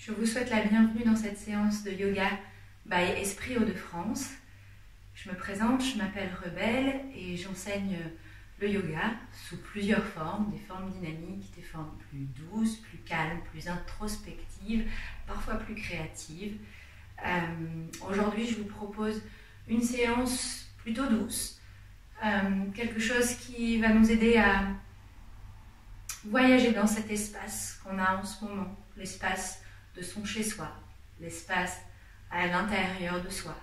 Je vous souhaite la bienvenue dans cette séance de yoga by Esprit Hauts-de-France. Je me présente, je m'appelle Rebelle et j'enseigne le yoga sous plusieurs formes, des formes dynamiques, des formes plus douces, plus calmes, plus introspectives, parfois plus créatives. Aujourd'hui, je vous propose une séance plutôt douce, quelque chose qui va nous aider à voyager dans cet espace qu'on a en ce moment, l'espace de son chez-soi, l'espace à l'intérieur de soi,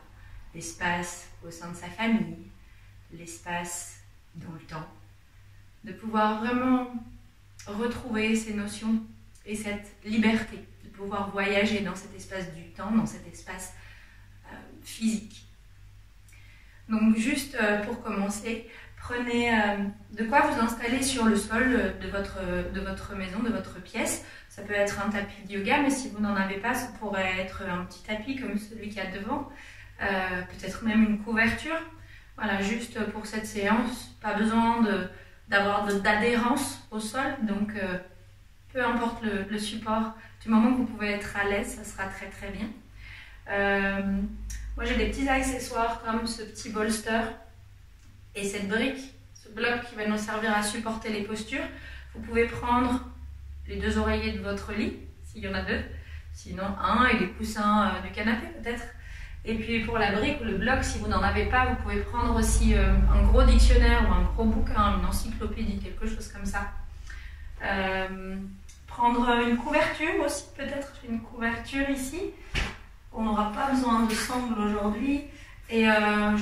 l'espace au sein de sa famille, l'espace dans le temps, de pouvoir vraiment retrouver ces notions et cette liberté, de pouvoir voyager dans cet espace du temps, dans cet espace physique. Donc juste pour commencer, prenez de quoi vous installer sur le sol de votre maison, de votre pièce. Ça peut être un tapis de yoga, mais si vous n'en avez pas, ça pourrait être un petit tapis comme celui qu'il y a devant, peut-être même une couverture. Voilà, juste pour cette séance, pas besoin d'avoir d'adhérence au sol, donc peu importe le support, du moment que vous pouvez être à l'aise, ça sera très très bien. Moi j'ai des petits accessoires comme ce petit bolster et cette brique, ce bloc qui va nous servir à supporter les postures. Vous pouvez prendre les deux oreillers de votre lit, s'il y en a deux, sinon un et les coussins du canapé peut-être. Et puis pour la brique ou le bloc, si vous n'en avez pas, vous pouvez prendre aussi un gros dictionnaire ou un gros bouquin, une encyclopédie, quelque chose comme ça. Prendre une couverture aussi, peut-être une couverture ici. On n'aura pas besoin de sangle aujourd'hui. Et j'ai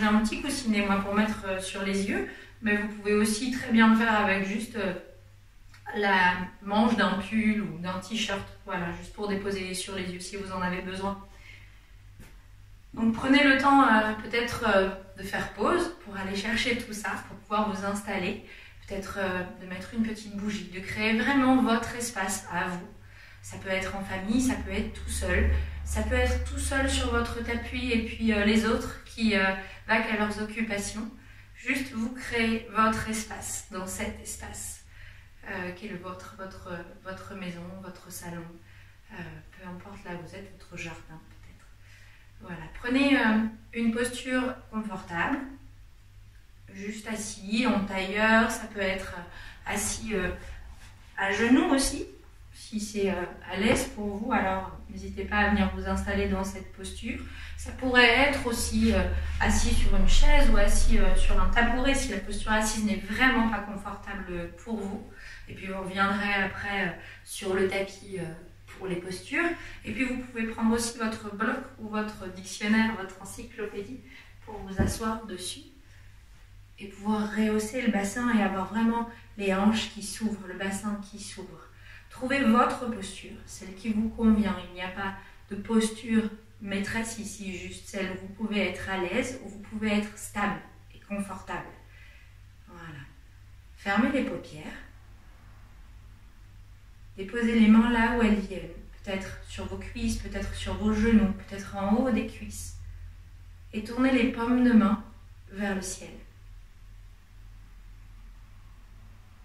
un petit coussinet moi pour mettre sur les yeux, mais vous pouvez aussi très bien le faire avec juste la manche d'un pull ou d'un t-shirt, voilà, juste pour déposer sur les yeux si vous en avez besoin. Donc prenez le temps peut-être de faire pause pour aller chercher tout ça, pour pouvoir vous installer, peut-être de mettre une petite bougie, de créer vraiment votre espace à vous. Ça peut être en famille, ça peut être tout seul, ça peut être tout seul sur votre tapis et puis les autres qui vaquent à leurs occupations. Juste vous créez votre espace dans cet espace qui est votre maison, votre salon, peu importe là où vous êtes, votre jardin peut-être. Voilà, prenez une posture confortable, juste assis en tailleur, ça peut être assis à genoux aussi. Si c'est à l'aise pour vous, alors n'hésitez pas à venir vous installer dans cette posture. Ça pourrait être aussi assis sur une chaise ou assis sur un tabouret si la posture assise n'est vraiment pas confortable pour vous. Et puis vous reviendrez après sur le tapis pour les postures. Et puis vous pouvez prendre aussi votre bloc ou votre dictionnaire, votre encyclopédie pour vous asseoir dessus et pouvoir rehausser le bassin et avoir vraiment les hanches qui s'ouvrent, le bassin qui s'ouvre. Trouvez votre posture, celle qui vous convient. Il n'y a pas de posture maîtresse ici, juste celle où vous pouvez être à l'aise, où vous pouvez être stable et confortable. Voilà. Fermez les paupières. Déposez les mains là où elles viennent. Peut-être sur vos cuisses, peut-être sur vos genoux, peut-être en haut des cuisses. Et tournez les paumes de main vers le ciel.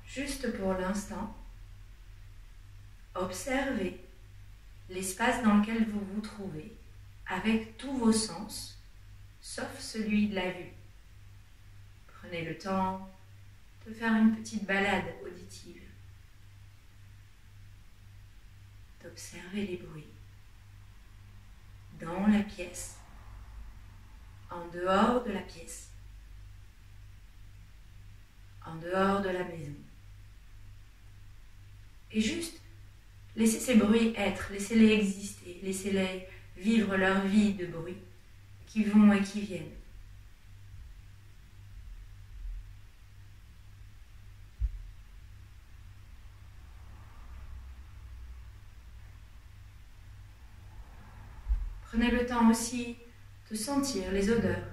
Juste pour l'instant, observez l'espace dans lequel vous vous trouvez avec tous vos sens, sauf celui de la vue. Prenez le temps de faire une petite balade auditive, d'observer les bruits dans la pièce, en dehors de la pièce, en dehors de la maison. Et juste laissez ces bruits être, laissez-les exister, laissez-les vivre leur vie de bruit qui vont et qui viennent. Prenez le temps aussi de sentir les odeurs.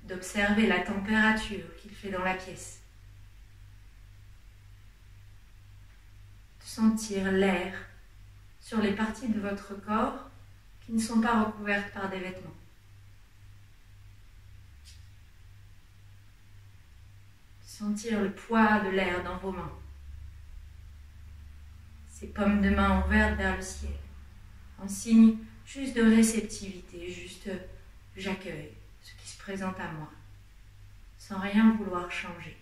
D'observer la température qu'il fait dans la pièce. De sentir l'air sur les parties de votre corps qui ne sont pas recouvertes par des vêtements. Sentir le poids de l'air dans vos mains. ses paumes de main ouvertes vers le ciel, en signe juste de réceptivité, juste j'accueille ce qui se présente à moi, sans rien vouloir changer.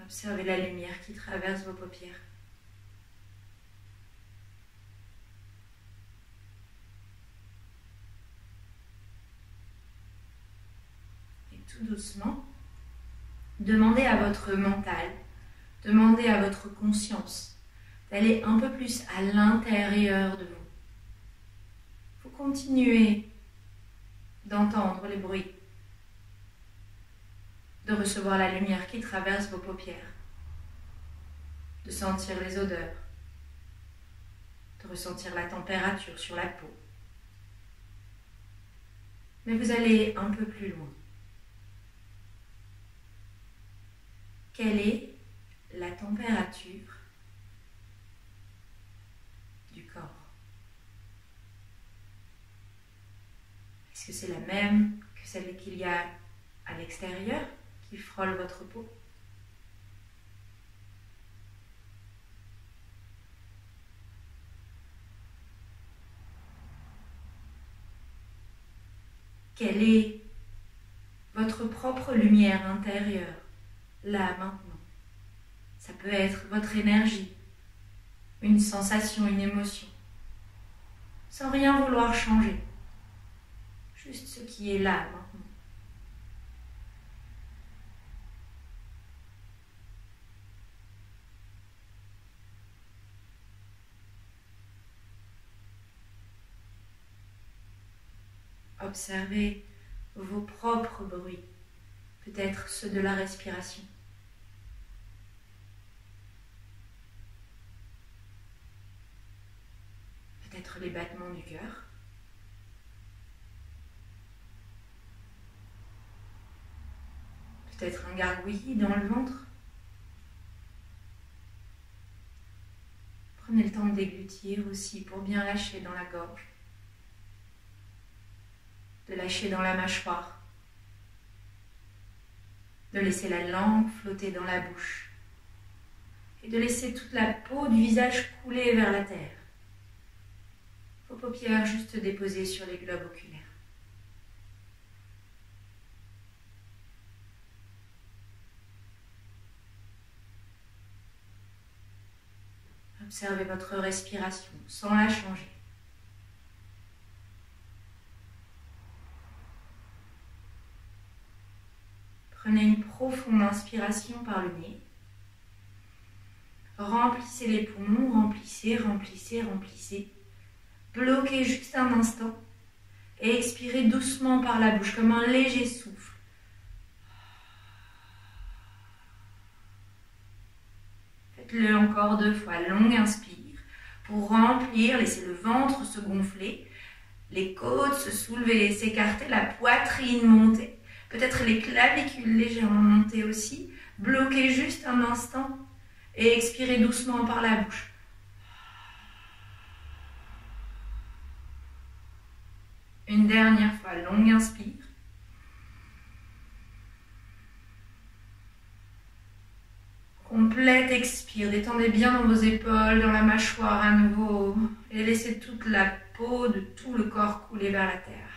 Observez la lumière qui traverse vos paupières. Et tout doucement, demandez à votre mental, demandez à votre conscience d'aller un peu plus à l'intérieur de vous. Vous continuez d'entendre les bruits, de recevoir la lumière qui traverse vos paupières, de sentir les odeurs, de ressentir la température sur la peau. Mais vous allez un peu plus loin. Quelle est la température du corps? Est-ce que c'est la même que celle qu'il y a à l'extérieur qui frôle votre peau? Quelle est votre propre lumière intérieure, là, maintenant? Ça peut être votre énergie, une sensation, une émotion, sans rien vouloir changer. Juste ce qui est là, maintenant. Observez vos propres bruits, peut-être ceux de la respiration. Peut-être les battements du cœur. Peut-être un gargouillis dans le ventre. Prenez le temps de déglutir aussi pour bien lâcher dans la gorge. De lâcher dans la mâchoire, de laisser la langue flotter dans la bouche et de laisser toute la peau du visage couler vers la terre. Vos paupières juste déposées sur les globes oculaires. Observez votre respiration sans la changer. Prenez une profonde inspiration par le nez. Remplissez les poumons, remplissez, remplissez, remplissez. Bloquez juste un instant et expirez doucement par la bouche comme un léger souffle. Faites-le encore 2 fois. Longue inspire pour remplir, laissez le ventre se gonfler, les côtes se soulever et s'écarter, la poitrine monter. Peut-être les clavicules légèrement montées aussi. Bloquez juste un instant et expirez doucement par la bouche. Une dernière fois, longue inspire. Complète expire. Détendez bien dans vos épaules, dans la mâchoire à nouveau. Et laissez toute la peau de tout le corps couler vers la terre.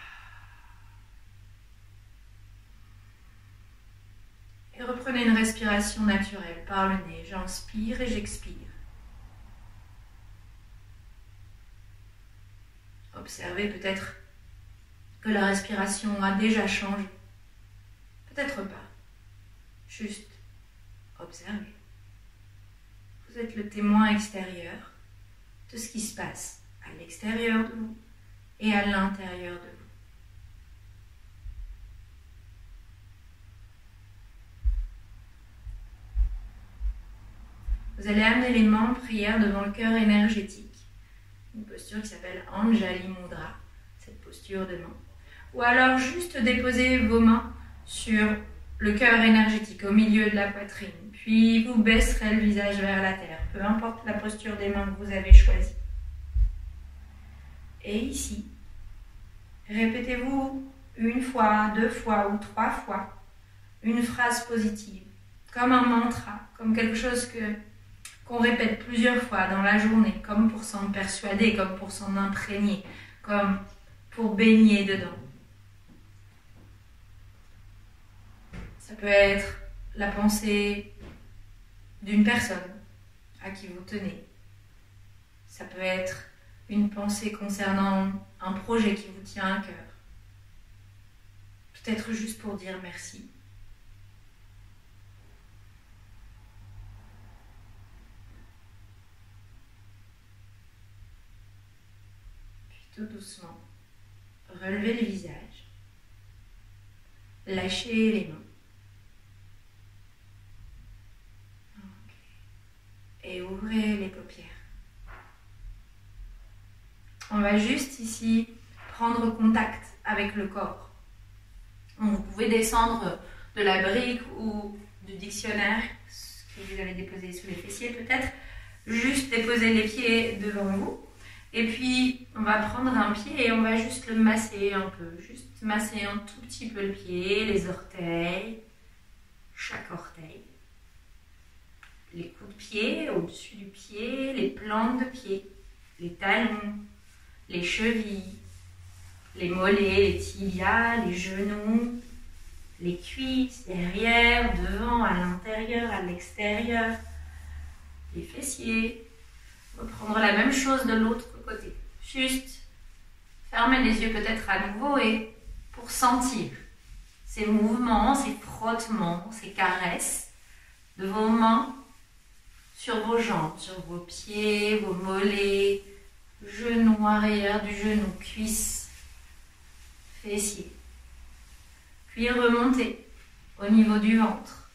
Et reprenez une respiration naturelle par le nez. J'inspire et j'expire. Observez peut-être que la respiration a déjà changé. Peut-être pas. Juste observez. Vous êtes le témoin extérieur de ce qui se passe à l'extérieur de vous et à l'intérieur de vous. Vous allez amener les mains en prière devant le cœur énergétique. Une posture qui s'appelle Anjali Mudra, cette posture de main. Ou alors juste déposer vos mains sur le cœur énergétique au milieu de la poitrine. Puis vous baisserez le visage vers la terre, peu importe la posture des mains que vous avez choisie. Et ici, répétez-vous 1 fois, 2 fois ou 3 fois une phrase positive comme un mantra, comme quelque chose qu'on répète plusieurs fois dans la journée, comme pour s'en persuader, comme pour s'en imprégner, comme pour baigner dedans. Ça peut être la pensée d'une personne à qui vous tenez. Ça peut être une pensée concernant un projet qui vous tient à cœur. Peut-être juste pour dire merci. Puis tout doucement, relevez le visage. Lâchez les mains. Et ouvrez les paupières. On va juste ici prendre contact avec le corps. Vous pouvez descendre de la brique ou du dictionnaire que vous avez déposé sous les fessiers peut-être. Juste déposer les pieds devant vous. Et puis on va prendre un pied et on va juste le masser un peu. Juste masser un tout petit peu le pied, les orteils, chaque orteil. Les coups de pied au-dessus du pied, les plantes de pied, les talons, les chevilles, les mollets, les tibias, les genoux, les cuisses, derrière, devant, à l'intérieur, à l'extérieur, les fessiers. On va prendre la même chose de l'autre côté. Juste fermez les yeux peut-être à nouveau et pour sentir ces mouvements, ces frottements, ces caresses de vos mains sur vos jambes, sur vos pieds, vos mollets, genoux arrière du genou, cuisses, fessiers. Puis remontez au niveau du ventre,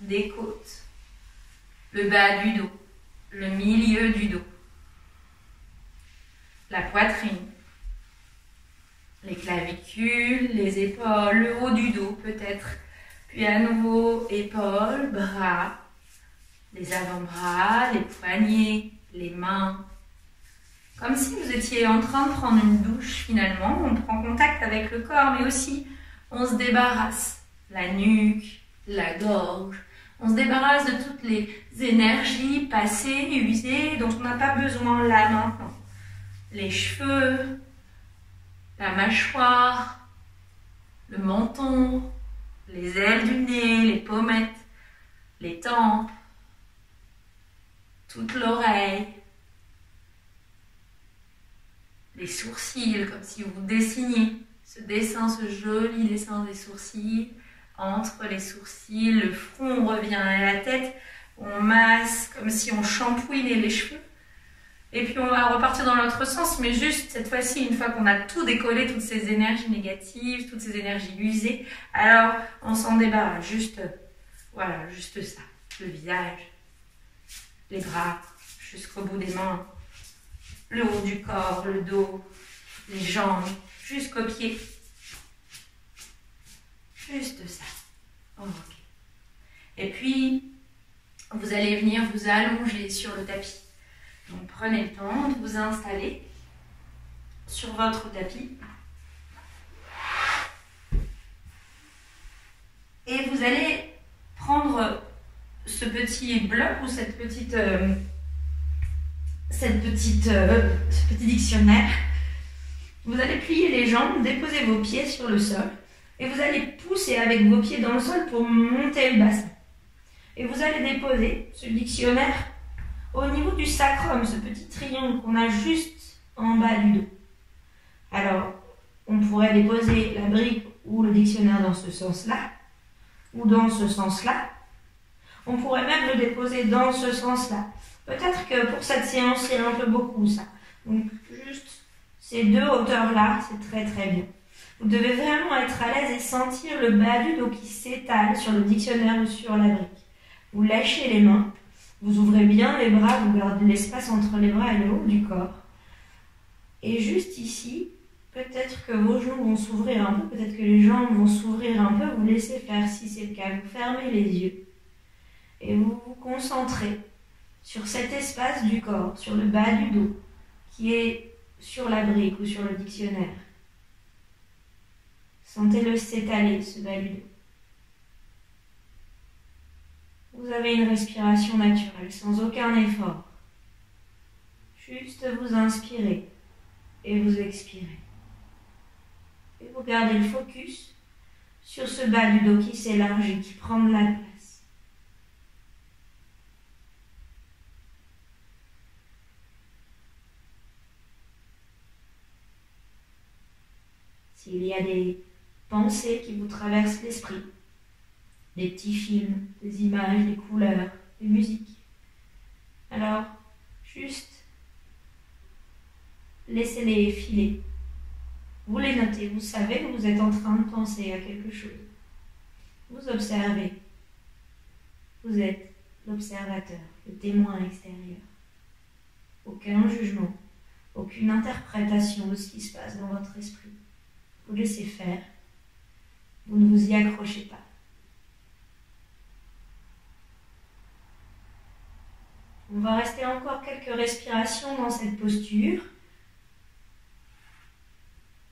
des côtes, le bas du dos, le milieu du dos, la poitrine, les clavicules, les épaules, le haut du dos peut-être. Puis à nouveau, épaules, bras, les avant-bras, les poignets, les mains. Comme si vous étiez en train de prendre une douche finalement. On prend contact avec le corps, mais aussi on se débarrasse. La nuque, la gorge. On se débarrasse de toutes les énergies passées, usées, dont on n'a pas besoin là maintenant. Les cheveux, la mâchoire, le menton, les ailes du nez, les pommettes, les tempes, toute l'oreille, les sourcils, comme si vous dessiniez ce dessin, ce joli dessin des sourcils, entre les sourcils, le front revient à la tête, on masse comme si on shampouinait les cheveux, et puis on va repartir dans l'autre sens, mais juste cette fois-ci, une fois qu'on a tout décollé, toutes ces énergies négatives, toutes ces énergies usées, alors on s'en débarrasse, juste, voilà, juste ça, le visage, les bras jusqu'au bout des mains, le haut du corps, le dos, les jambes, jusqu'aux pieds. Juste ça. Ok. Et puis, vous allez venir vous allonger sur le tapis. Donc, prenez le temps de vous installer sur votre tapis. Et vous allez prendre ce petit bloc ou ce petit dictionnaire. Vous allez plier les jambes, déposer vos pieds sur le sol et vous allez pousser avec vos pieds dans le sol pour monter le bassin. Et vous allez déposer ce dictionnaire au niveau du sacrum, ce petit triangle qu'on a juste en bas du dos. Alors, on pourrait déposer la brique ou le dictionnaire dans ce sens-là ou dans ce sens-là. On pourrait même le déposer dans ce sens-là. Peut-être que pour cette séance, c'est un peu beaucoup ça. Donc, juste ces deux hauteurs-là, c'est très très bien. Vous devez vraiment être à l'aise et sentir le bas du dos qui s'étale sur le dictionnaire ou sur la brique. Vous lâchez les mains, vous ouvrez bien les bras, vous gardez l'espace entre les bras et le haut du corps. Et juste ici, peut-être que vos genoux vont s'ouvrir un peu, peut-être que les jambes vont s'ouvrir un peu, vous laissez faire si c'est le cas. Vous fermez les yeux et vous vous concentrez sur cet espace du corps, sur le bas du dos, qui est sur la brique ou sur le dictionnaire. Sentez-le s'étaler, ce bas du dos. Vous avez une respiration naturelle, sans aucun effort. Juste vous inspirez et vous expirez. Et vous gardez le focus sur ce bas du dos qui s'élargit, qui prend de la place. S'il y a des pensées qui vous traversent l'esprit, des petits films, des images, des couleurs, des musiques, alors juste laissez-les filer. Vous les notez, vous savez que vous êtes en train de penser à quelque chose. Vous observez. Vous êtes l'observateur, le témoin extérieur. Aucun jugement, aucune interprétation de ce qui se passe dans votre esprit. Vous laissez faire. Vous ne vous y accrochez pas. On va rester encore quelques respirations dans cette posture.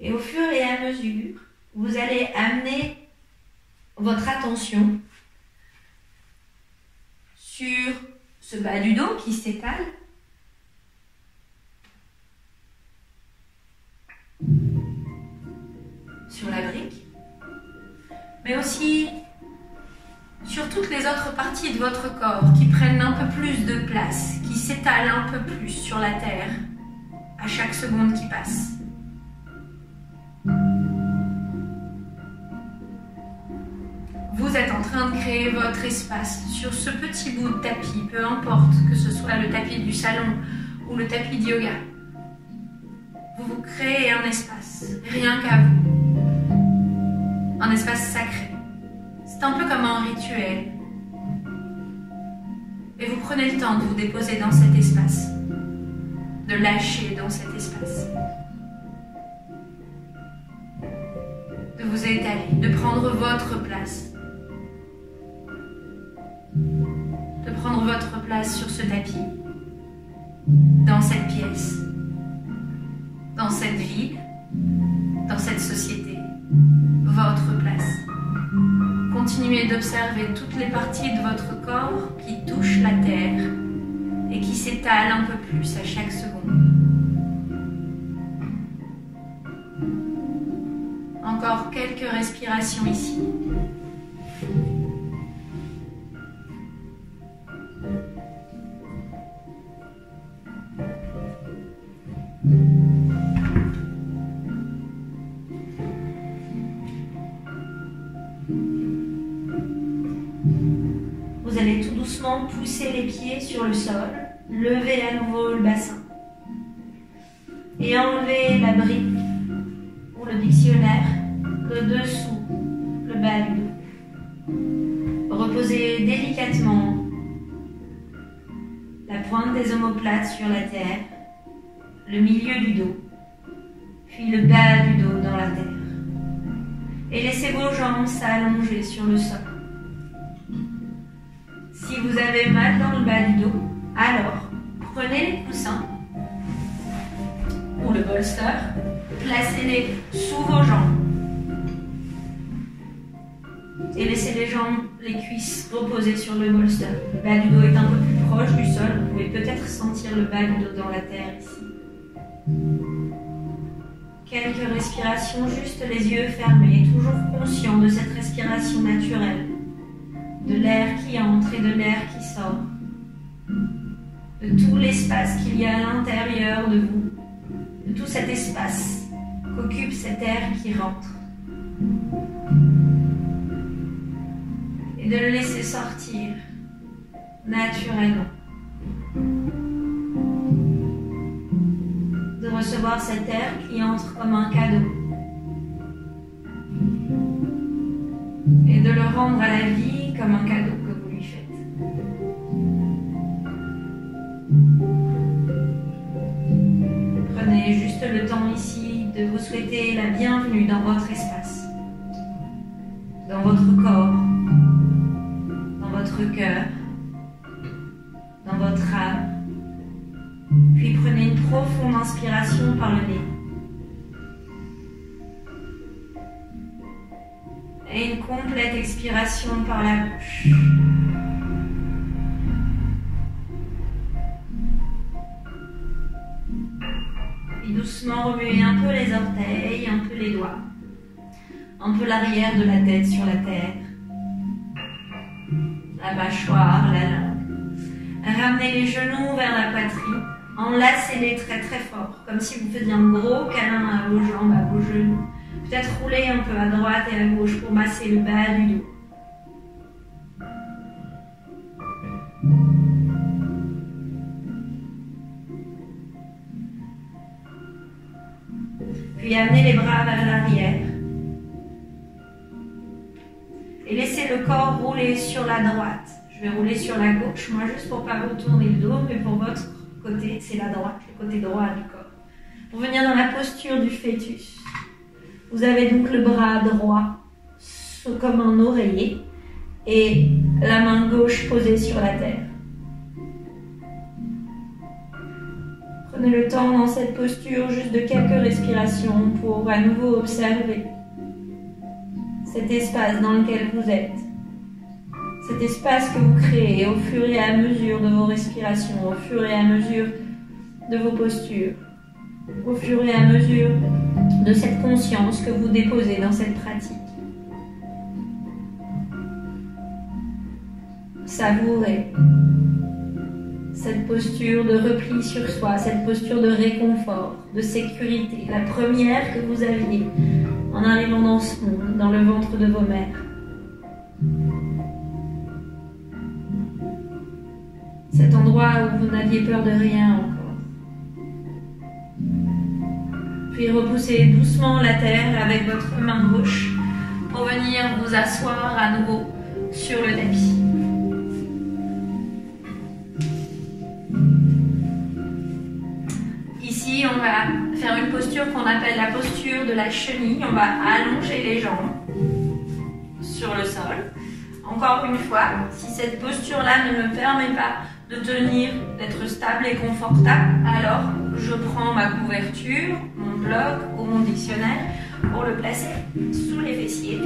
Et au fur et à mesure, vous allez amener votre attention sur ce bas du dos qui s'étale. Sur la brique. Mais aussi sur toutes les autres parties de votre corps qui prennent un peu plus de place, qui s'étalent un peu plus sur la terre à chaque seconde qui passe. Vous êtes en train de créer votre espace sur ce petit bout de tapis, peu importe que ce soit le tapis du salon ou le tapis de yoga. Vous vous créez un espace, rien qu'à vous. Un espace sacré. C'est un peu comme un rituel. Et vous prenez le temps de vous déposer dans cet espace, de lâcher dans cet espace, de vous étaler, de prendre votre place. De prendre votre place sur ce tapis, dans cette pièce, dans cette ville, dans cette société, votre place. Continuez d'observer toutes les parties de votre corps qui touchent la terre et qui s'étalent un peu plus à chaque seconde. Encore quelques respirations ici. Vous allez tout doucement pousser les pieds sur le sol, lever à nouveau le bassin et enlever la brique ou le dictionnaire de dessous le bas du dos. Reposez délicatement la pointe des omoplates sur la terre, le milieu du dos, puis le bas du dos dans la terre. Et laissez vos jambes s'allonger sur le sol. Si vous avez mal dans le bas du dos, alors prenez les coussins ou le bolster, placez-les sous vos jambes et laissez les jambes, les cuisses reposer sur le bolster. Le bas du dos est un peu plus proche du sol, vous pouvez peut-être sentir le bas du dos dans la terre ici. Quelques respirations, juste les yeux fermés, toujours conscient de cette respiration naturelle, de l'air qui entre et de l'air qui sort, de tout l'espace qu'il y a à l'intérieur de vous, de tout cet espace qu'occupe cet air qui rentre. Et de le laisser sortir naturellement. De recevoir cet air qui entre comme un cadeau. Et de le rendre à la vie comme un cadeau que vous lui faites. Prenez juste le temps ici de vous souhaiter la bienvenue dans votre espace, dans votre corps, dans votre cœur, dans votre âme. Puis prenez une profonde inspiration par le nez. Et une complète expiration par la bouche. doucement remuer un peu les orteils, un peu les doigts. Un peu l'arrière de la tête sur la terre. La mâchoire, la langue. Ramenez les genoux vers la poitrine. Enlacez-les très très fort, comme si vous faisiez un gros câlin à vos jambes, à vos genoux. Peut-être rouler un peu à droite et à gauche pour masser le bas du dos. Puis amenez les bras vers l'arrière. Et laissez le corps rouler sur la droite. Je vais rouler sur la gauche, moi juste pour ne pas vous tourner le dos, mais pour votre côté, c'est la droite, le côté droit du corps. Pour venir dans la posture du fœtus. Vous avez donc le bras droit comme un oreiller et la main gauche posée sur la terre. Prenez le temps dans cette posture juste de quelques respirations pour à nouveau observer cet espace dans lequel vous êtes. Cet espace que vous créez au fur et à mesure de vos respirations, au fur et à mesure de vos postures, au fur et à mesure de cette conscience que vous déposez dans cette pratique. Savourez cette posture de repli sur soi, cette posture de réconfort, de sécurité, la première que vous aviez en arrivant dans ce monde, dans le ventre de vos mères. Cet endroit où vous n'aviez peur de rien encore. Puis repoussez doucement la terre avec votre main gauche pour venir vous asseoir à nouveau sur le tapis. Ici, on va faire une posture qu'on appelle la posture de la chenille. On va allonger les jambes sur le sol. Encore une fois, si cette posture-là ne me permet pas de tenir, d'être stable et confortable, alors je prends ma couverture, mon bloc ou mon dictionnaire pour le placer sous les fessiers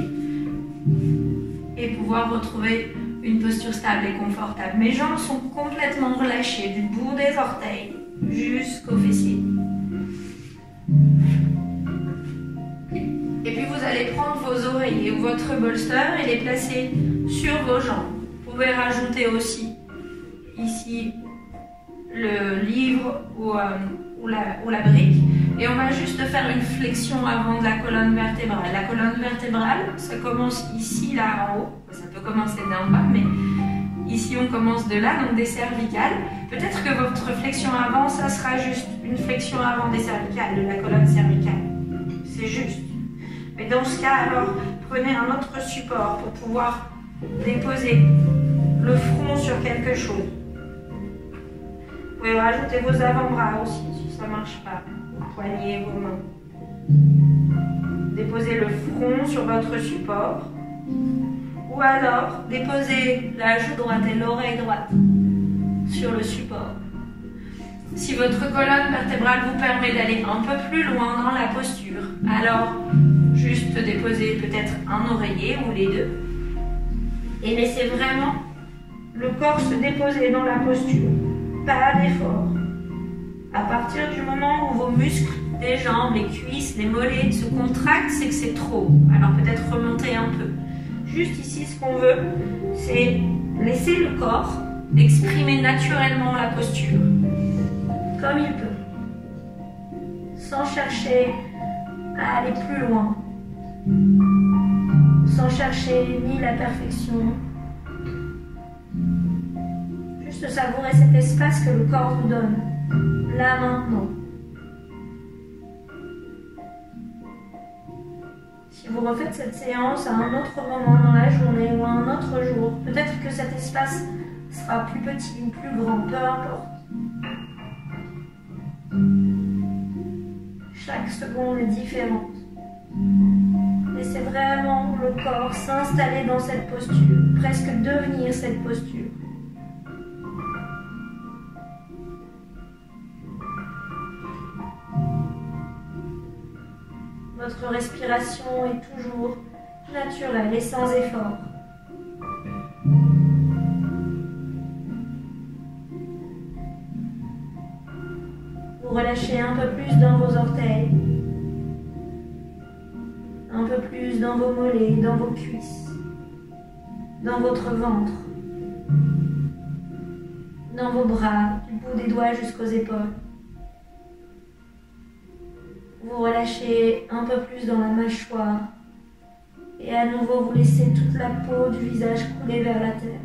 et pouvoir retrouver une posture stable et confortable. Mes jambes sont complètement relâchées du bout des orteils jusqu'aux fessiers. Et puis vous allez prendre vos oreillers ou votre bolster et les placer sur vos jambes. Vous pouvez rajouter aussi ici le livre ou la brique. Et on va juste faire une flexion avant de la colonne vertébrale. La colonne vertébrale, ça commence ici, là en haut. Ça peut commencer d'en bas, mais ici on commence de là, donc des cervicales. Peut-être que votre flexion avant, ça sera juste une flexion avant des cervicales, de la colonne cervicale. C'est juste. Mais dans ce cas, alors, prenez un autre support pour pouvoir déposer le front sur quelque chose. Vous pouvez rajouter vos avant-bras aussi, si ça ne marche pas. Vos poignets, vos mains. Déposez le front sur votre support. Ou alors, déposez la joue droite et l'oreille droite sur le support. Si votre colonne vertébrale vous permet d'aller un peu plus loin dans la posture, alors juste déposez peut-être un oreiller ou les deux et laissez vraiment le corps se déposer dans la posture. Pas d'effort. À partir du moment où vos muscles des jambes, les cuisses, les mollets se contractent, c'est que c'est trop. Alors peut-être remonter un peu. Juste ici, ce qu'on veut, c'est laisser le corps exprimer naturellement la posture, comme il peut, sans chercher à aller plus loin, sans chercher ni la perfection. Juste savourer cet espace que le corps vous donne, là maintenant. Si vous refaites cette séance à un autre moment dans la journée ou à un autre jour, peut-être que cet espace sera plus petit ou plus grand, peu importe. Chaque seconde est différente. Laissez vraiment le corps s'installer dans cette posture, presque devenir cette posture. Votre respiration est toujours naturelle et sans effort. Vous relâchez un peu plus dans vos orteils, un peu plus dans vos mollets, dans vos cuisses, dans votre ventre, dans vos bras, du bout des doigts jusqu'aux épaules. Vous relâchez un peu plus dans la mâchoire et à nouveau vous laissez toute la peau du visage couler vers la terre.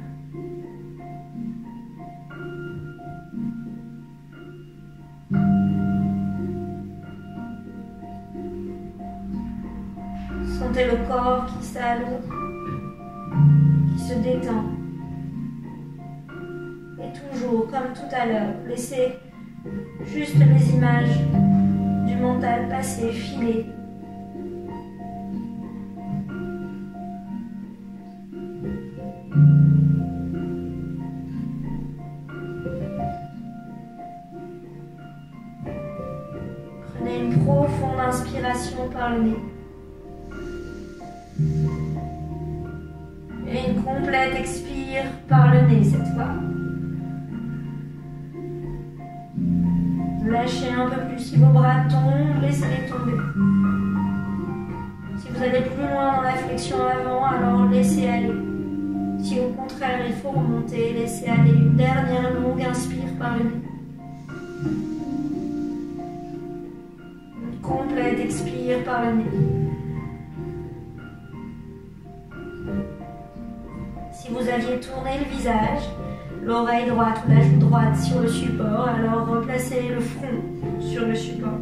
Sentez le corps qui s'alourdit, qui se détend. Et toujours, comme tout à l'heure, laissez juste les images du mental passer, filer. Prenez une profonde inspiration par le nez. Et une complète expire par le nez cette fois. Lâchez un peu plus. Si vos bras tombent, laissez-les tomber. Si vous allez plus loin dans la flexion avant, alors laissez aller. Si au contraire il faut remonter, laissez aller. Une dernière longue inspire par le nez. Une complète expire par le nez. Si vous aviez tourné le visage, l'oreille droite ou la joue droite sur le support, alors replacez le front sur le support.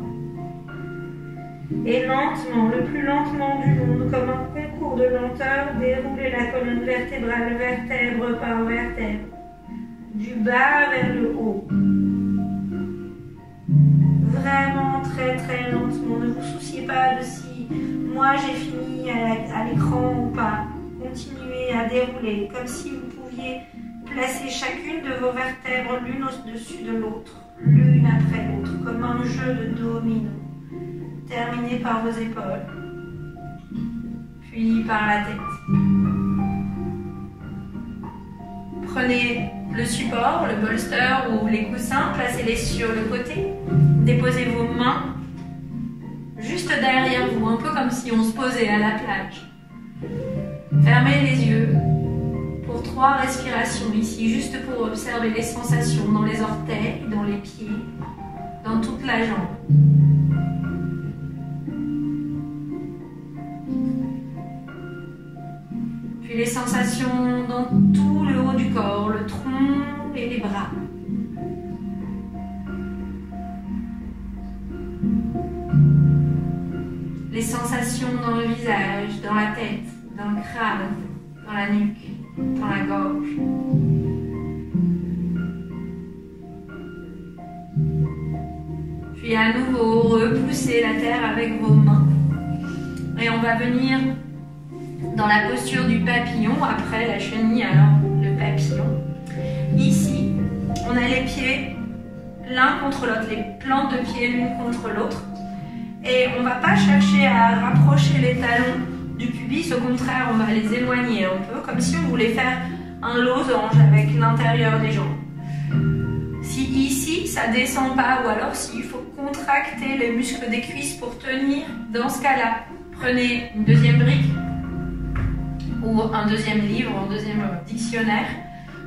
Et lentement, le plus lentement du monde, comme un concours de lenteur, déroulez la colonne vertébrale vertèbre par vertèbre, du bas vers le haut. Vraiment très très lentement. Ne vous souciez pas de si moi j'ai fini à l'écran ou pas. Continuez à dérouler comme si vous pouviez placer chacune de vos vertèbres l'une au-dessus de l'autre, l'une après l'autre, comme un jeu de domino. Terminez par vos épaules, puis par la tête. Prenez le support, le bolster ou les coussins, placez-les sur le côté. Déposez vos mains juste derrière vous, un peu comme si on se posait à la plage. Fermez les yeux pour 3 respirations ici, juste pour observer les sensations dans les orteils, dans les pieds, dans toute la jambe. Puis les sensations dans tout le haut du corps, le tronc et les bras. Les sensations dans le visage, dans la tête, dans le crâne, dans la nuque, dans la gorge. Puis à nouveau, repoussez la terre avec vos mains. Et on va venir dans la posture du papillon, après la chenille, alors le papillon. Ici, on a les pieds l'un contre l'autre, les plantes de pieds l'une contre l'autre. Et on ne va pas chercher à rapprocher les talons du pubis, au contraire, on va les éloigner un peu, comme si on voulait faire un losange avec l'intérieur des jambes. Si ici, ça ne descend pas, ou alors s'il faut contracter les muscles des cuisses pour tenir, dans ce cas-là, prenez une deuxième brique ou un deuxième livre, un deuxième dictionnaire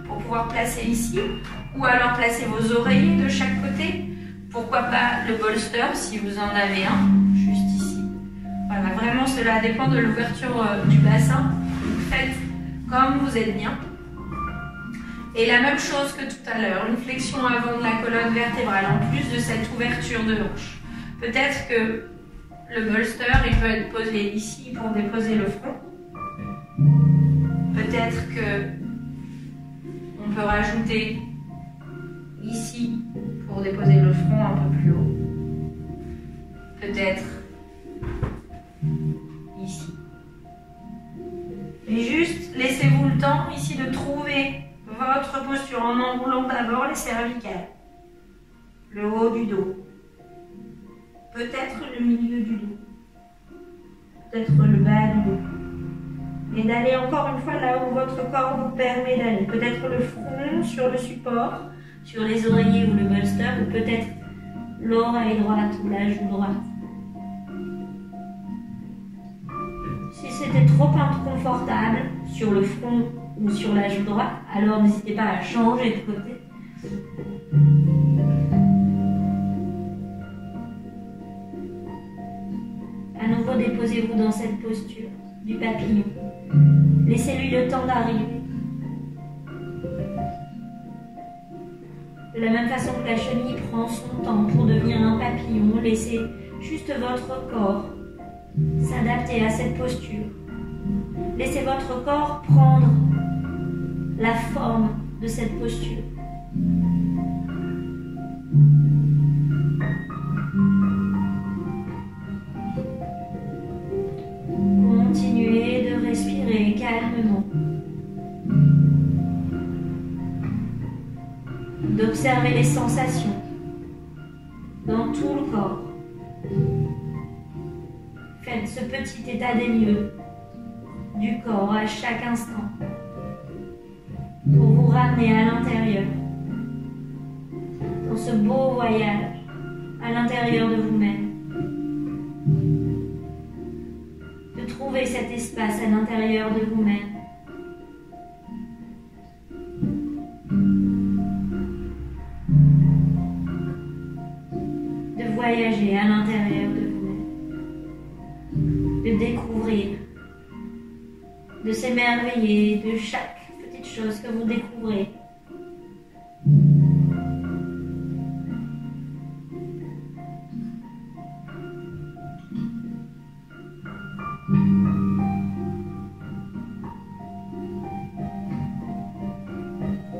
pour pouvoir placer ici, ou alors placez vos oreillers de chaque côté. Pourquoi pas le bolster si vous en avez un, juste ici. Voilà, vraiment cela dépend de l'ouverture du bassin. Faites comme vous êtes bien. Et la même chose que tout à l'heure, une flexion avant de la colonne vertébrale, en plus de cette ouverture de hanche. Peut-être que le bolster, il peut être posé ici pour déposer le front. Peut-être que on peut rajouter ici pour déposer le front un peu plus haut. Peut-être ici. Et juste laissez-vous le temps ici de trouver votre posture en enroulant d'abord les cervicales, le haut du dos, peut-être le milieu du dos, peut-être le bas du dos. Et d'aller encore une fois là où votre corps vous permet d'aller. Peut-être le front sur le support, sur les oreillers ou le bolster, ou peut-être l'oreille droite ou la joue droite. Si c'était trop inconfortable sur le front ou sur la joue droite, alors n'hésitez pas à changer de côté. À nouveau, déposez-vous dans cette posture du papillon. Laissez-lui le temps d'arriver. De la même façon que la chenille prend son temps pour devenir un papillon, laissez juste votre corps s'adapter à cette posture. Laissez votre corps prendre la forme de cette posture. Continuez de respirer calmement. D'observer les sensations dans tout le corps. Faites ce petit état des lieux du corps à chaque instant pour vous ramener à l'intérieur, dans ce beau voyage à l'intérieur de vous-même. De trouver cet espace à l'intérieur de vous-même. De voyager à l'intérieur de vous-même. De découvrir, de s'émerveiller de chaque petite chose que vous découvrez.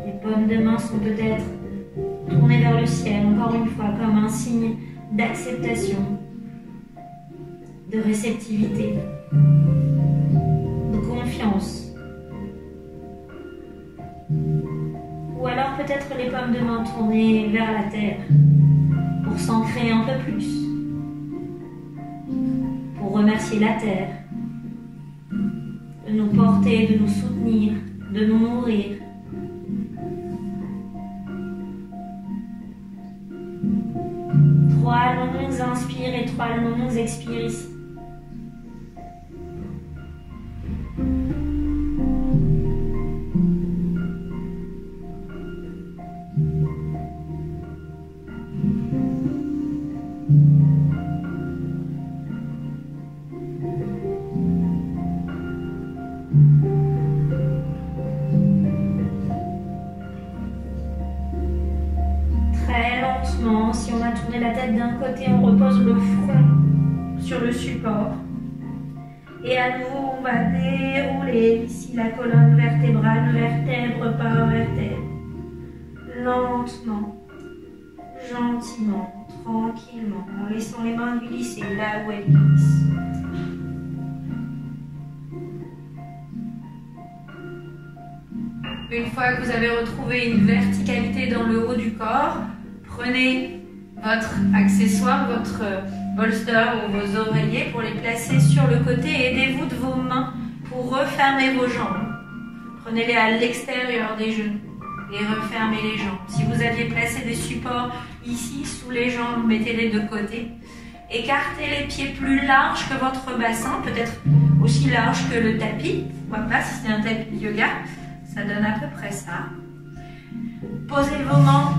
Les paumes de main sont peut-être tournées vers le ciel, encore une fois, comme un signe d'acceptation, de réceptivité, de confiance. Ou alors peut-être les paumes de main tournées vers la terre pour s'ancrer un peu plus, pour remercier la terre de nous porter, de nous soutenir, de nous nourrir. Trois longues inspires et trois longues expires ici. Si on a tourné la tête d'un côté, on repose le front sur le support. Et à nouveau, on va dérouler ici la colonne vertébrale, vertèbre par vertèbre. Lentement, gentiment, tranquillement, en laissant les mains glisser là où elles glissent. Une fois que vous avez retrouvé une verticalité dans le haut du corps, prenez votre accessoire, votre bolster ou vos oreillers pour les placer sur le côté et aidez-vous de vos mains pour refermer vos jambes. Prenez-les à l'extérieur des genoux et refermez les jambes. Si vous aviez placé des supports ici sous les jambes, mettez-les de côté. Écartez les pieds plus larges que votre bassin, peut-être aussi large que le tapis. Pourquoi pas si c'est un tapis de yoga, ça donne à peu près ça. Posez vos mains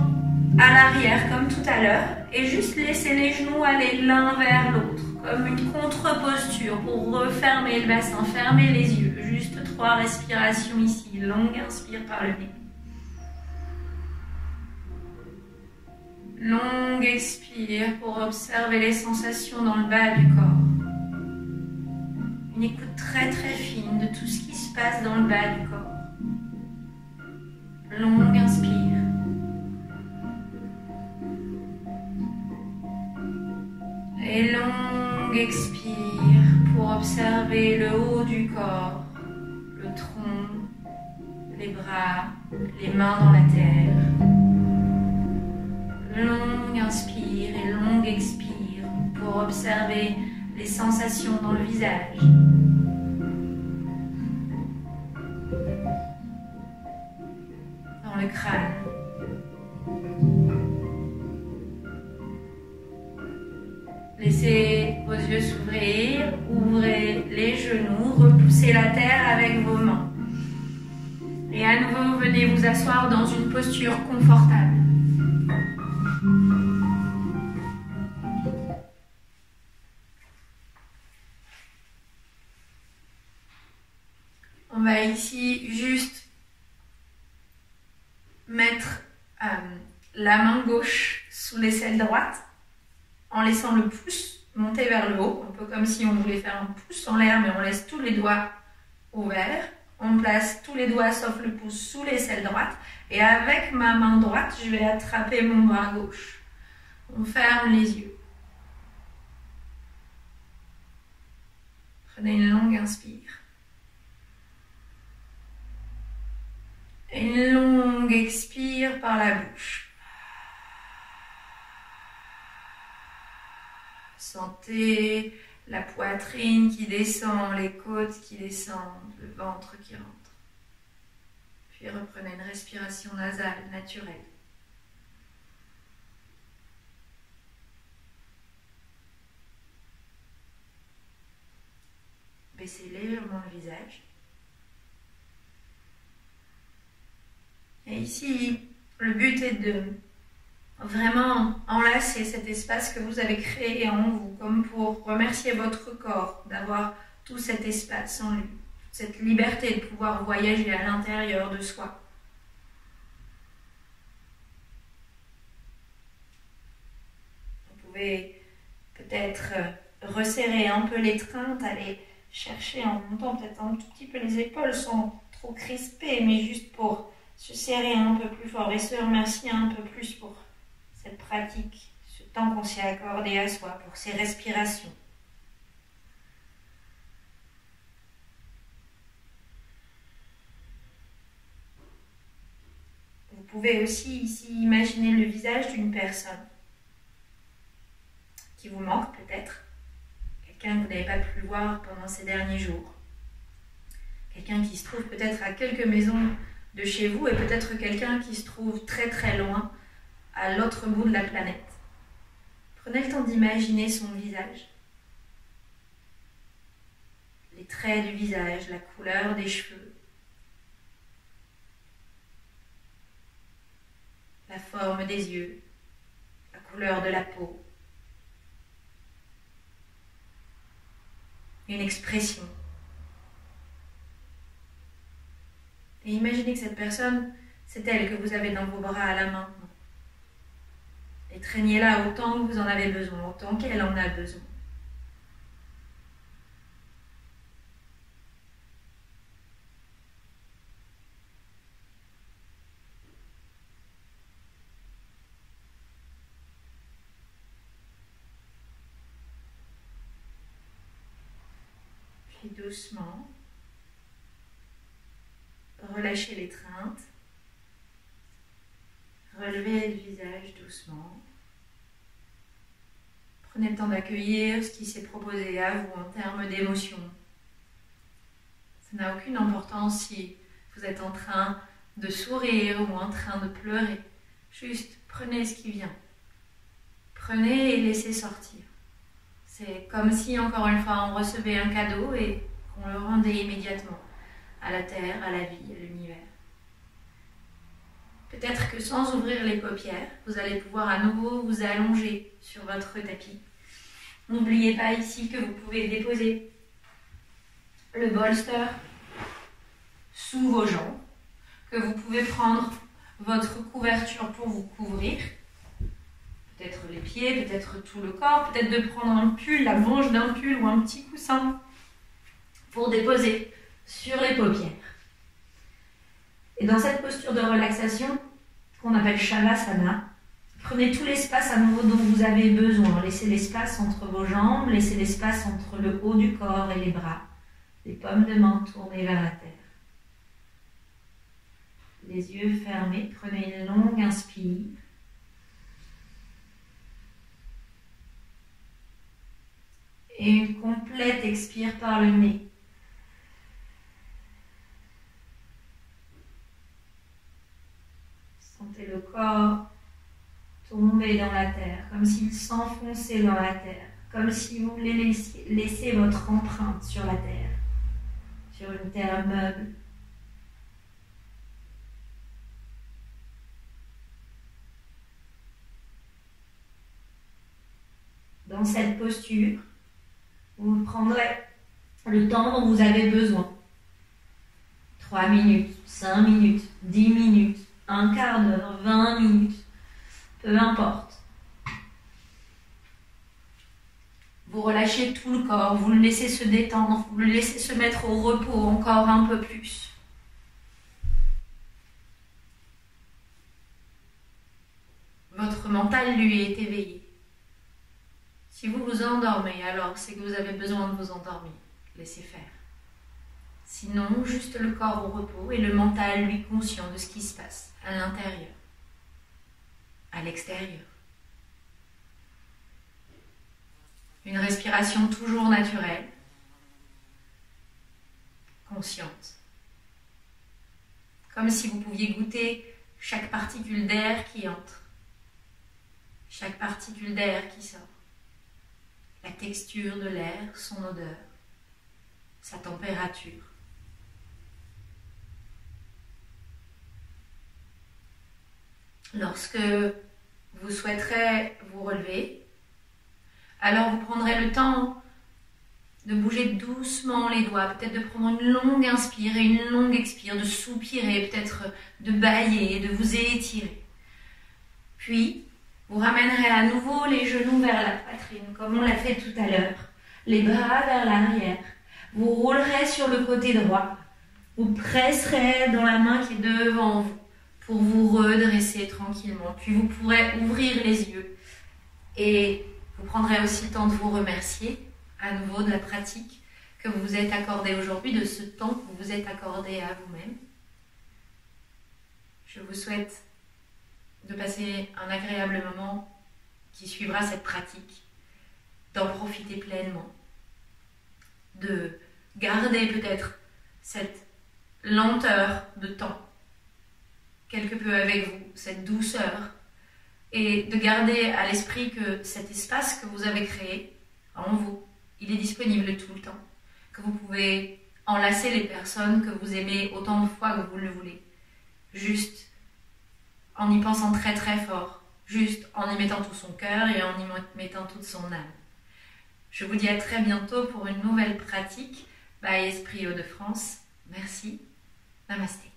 à l'arrière comme tout à l'heure et juste laissez les genoux aller l'un vers l'autre comme une contre-posture pour refermer le bassin, fermer les yeux. Juste 3 respirations ici. Longue inspire par le nez. Longue expire pour observer les sensations dans le bas du corps. Une écoute très très fine de tout ce qui se passe dans le bas du corps. Longue inspire. Et longue expire pour observer le haut du corps, le tronc, les bras, les mains dans la terre. Longue inspire et longue expire pour observer les sensations dans le visage. Dans le crâne. yeux s'ouvrir, ouvrez les genoux, repoussez la terre avec vos mains. Et à nouveau, venez vous asseoir dans une posture confortable. On va ici juste mettre la main gauche sous l'aisselle droite en laissant le pouce monter vers le haut, un peu comme si on voulait faire un pouce en l'air, mais on laisse tous les doigts ouverts. On place tous les doigts sauf le pouce sous l'aisselle droite et avec ma main droite, je vais attraper mon bras gauche. On ferme les yeux. Prenez une longue inspire. Et une longue expire par la bouche. Sentez la poitrine qui descend, les côtes qui descendent, le ventre qui rentre. Puis reprenez une respiration nasale naturelle. Baissez légèrement le visage. Et ici, le but est de vraiment enlacer cet espace que vous avez créé en vous, comme pour remercier votre corps d'avoir tout cet espace en lui, cette liberté de pouvoir voyager à l'intérieur de soi. Vous pouvez peut-être resserrer un peu l'étreinte, aller chercher en montant peut-être un tout petit peu les épaules sans trop crisper, mais juste pour se serrer un peu plus fort et se remercier un peu plus pour cette pratique, ce temps qu'on s'est accordé à soi, pour ces respirations. Vous pouvez aussi ici imaginer le visage d'une personne qui vous manque peut-être, quelqu'un que vous n'avez pas pu voir pendant ces derniers jours, quelqu'un qui se trouve peut-être à quelques maisons de chez vous et peut-être quelqu'un qui se trouve très très loin à l'autre bout de la planète. Prenez le temps d'imaginer son visage, les traits du visage, la couleur des cheveux, la forme des yeux, la couleur de la peau, une expression. Et imaginez que cette personne, c'est elle que vous avez dans vos bras à la main. Et traînez-la autant que vous en avez besoin, autant qu'elle en a besoin. Puis doucement, relâchez l'étreinte, relevez le visage doucement. Prenez le temps d'accueillir ce qui s'est proposé à vous en termes d'émotions. Ça n'a aucune importance si vous êtes en train de sourire ou en train de pleurer. Juste prenez ce qui vient. Prenez et laissez sortir. C'est comme si, encore une fois, on recevait un cadeau et qu'on le rendait immédiatement à la terre, à la vie, à l'univers. Peut-être que sans ouvrir les paupières, vous allez pouvoir à nouveau vous allonger sur votre tapis. N'oubliez pas ici que vous pouvez déposer le bolster sous vos jambes, que vous pouvez prendre votre couverture pour vous couvrir, peut-être les pieds, peut-être tout le corps, peut-être de prendre un pull, la manche d'un pull ou un petit coussin pour déposer sur les paupières. Et dans cette posture de relaxation, qu'on appelle Shavasana, prenez tout l'espace à nouveau dont vous avez besoin. Laissez l'espace entre vos jambes, laissez l'espace entre le haut du corps et les bras. Les paumes de main tournées vers la terre. Les yeux fermés, prenez une longue inspire. Et une complète expire par le nez. Sentez le corps tomber dans la terre, comme s'il s'enfonçait dans la terre. comme si vous voulez laisser votre empreinte sur la terre, sur une terre meuble. Dans cette posture, vous prendrez le temps dont vous avez besoin. 3 minutes, 5 minutes, 10 minutes, un quart d'heure, 20 minutes, peu importe. Vous relâchez tout le corps, vous le laissez se détendre, vous le laissez se mettre au repos encore un peu plus. Votre mental, lui, est éveillé. Si vous vous endormez, alors c'est que vous avez besoin de vous endormir. Laissez faire. Sinon, juste le corps au repos et le mental, lui, conscient de ce qui se passe à l'intérieur, à l'extérieur. Une respiration toujours naturelle, consciente. Comme si vous pouviez goûter chaque particule d'air qui entre, chaque particule d'air qui sort. La texture de l'air, son odeur, sa température. Lorsque vous souhaiterez vous relever, alors vous prendrez le temps de bouger doucement les doigts, peut-être de prendre une longue inspire et une longue expire, de soupirer, peut-être de bâiller, de vous étirer. Puis, vous ramènerez à nouveau les genoux vers la poitrine, comme on l'a fait tout à l'heure. Les bras vers l'arrière. Vous roulerez sur le côté droit. Vous presserez dans la main qui est devant vous pour vous redresser tranquillement. Puis vous pourrez ouvrir les yeux. Et vous prendrez aussi le temps de vous remercier à nouveau de la pratique que vous vous êtes accordée aujourd'hui, de ce temps que vous vous êtes accordé à vous-même. Je vous souhaite de passer un agréable moment qui suivra cette pratique, d'en profiter pleinement, de garder peut-être cette lenteur de temps quelque peu avec vous, cette douceur, et de garder à l'esprit que cet espace que vous avez créé en vous, il est disponible tout le temps, que vous pouvez enlacer les personnes que vous aimez autant de fois que vous le voulez, juste en y pensant très très fort, juste en y mettant tout son cœur et en y mettant toute son âme. Je vous dis à très bientôt pour une nouvelle pratique by Esprit Hauts-de-France. Merci. Namasté.